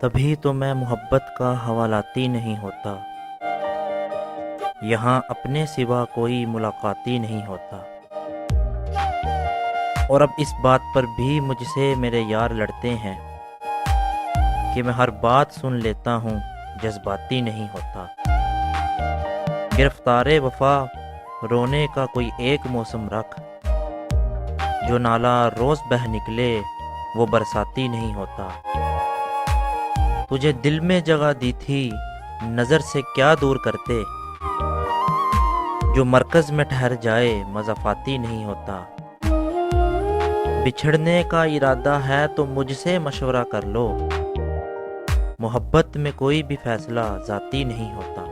तभी तो मैं मोहब्बत का हवालाती नहीं होता। यहाँ अपने सिवा कोई मुलाकाती नहीं होता। और अब इस बात पर भी मुझसे मेरे यार लड़ते हैं कि मैं हर बात सुन लेता हूँ, जज्बाती नहीं होता। गिरफ्तारे वफा रोने का कोई एक मौसम रख, जो नाला रोज बह निकले वो बरसाती नहीं होता। तुझे दिल में जगह दी थी, नजर से क्या दूर करते, जो मरकज में ठहर जाए मज़ाफाती नहीं होता। बिछड़ने का इरादा है तो मुझसे मशवरा कर लो, मोहब्बत में कोई भी फैसला ज़ाती नहीं होता।